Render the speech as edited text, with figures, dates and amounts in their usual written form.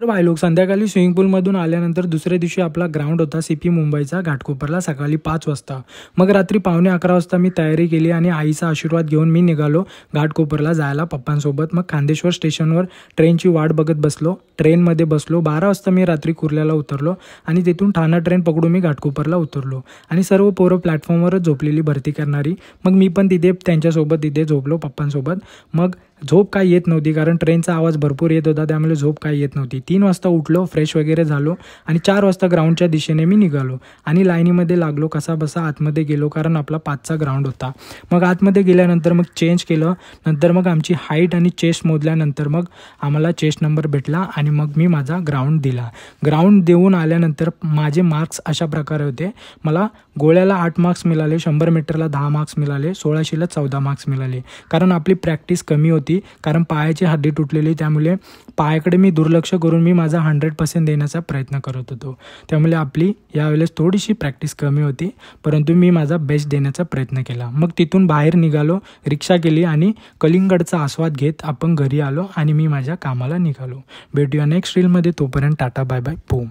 तर भाई लोक संध्याकाळी स्विमिंग पूलमधून आल्यानंतर दुसऱ्या दिवशी आपला ग्राउंड होता CP मुंबईचा घाटकोपरला सकाळी 5 वाजता. मग रात्री 11:15 वाजता मी तयारी केली आणि आईचा आशीर्वाद घेऊन मी निघालो घाटकोपरला जायला पप्पांसोबत. मग खांदेश्वर स्टेशनवर ट्रेनची वाट बघत बसलो. ट्रेनमध्ये बसलो. 12 वाजता मी रात्री कुर्ल्याला उतरलो आणि तिथून ठाणा ट्रेन पकडून मी घाटकोपरला उतरलो आणि सर्व पोरं प्लॅटफॉर्मवरच झोपलेली भरती करणारी. मग मी पण तिथे त्यांच्यासोबत तिथे झोपलो पप्पांसोबत. मग झोप काय येत नव्हती कारण ट्रेनचा आवाज भरपूर येत होता, त्यामुळे झोप काय येत नव्हती. 3 वाजता उठलो, फ्रेश वगैरे झालो आणि 4 वाजता ग्राउंडच्या दिशेने मी निघालो आणि लाईनीमध्ये लागलो. कसा बसा आतमध्ये गेलो कारण आपला 5चा ग्राउंड होता. मग आतमध्ये गेल्यानंतर मग चेंज केलं. नंतर मग आमची हाईट आणि चेस्ट मोजल्यानंतर मग आम्हाला चेस्ट नंबर भेटला आणि मग मी माझा ग्राउंड दिला. ग्राउंड देऊन आल्यानंतर माझे मार्क्स अशा प्रकारे होते. मला गोळ्याला 8 मार्क्स मिळाले, 100 मीटरला 10 मार्क्स मिळाले, 1600ला 14 मार्क्स मिळाले. कारण आपली प्रॅक्टिस कमी होती कारण पायाची हड्डी तुटलेली, त्यामुळे पायाकडे मी दुर्लक्ष करून मी माझा 100% देण्याचा प्रयत्न करत होतो. त्यामुळे आपली यावेळेस थोडीशी प्रॅक्टिस कमी होती, परंतु मी माझा बेस्ट देण्याचा प्रयत्न केला. मग तिथून बाहेर निघालो, रिक्षा केली आणि कलिंगडचा आस्वाद घेत आपण घरी आलो आणि मी माझ्या कामाला निघालो. भेटूया नेक्स्ट रीलमध्ये. तोपर्यंत टाटा बाय बाय. बूम.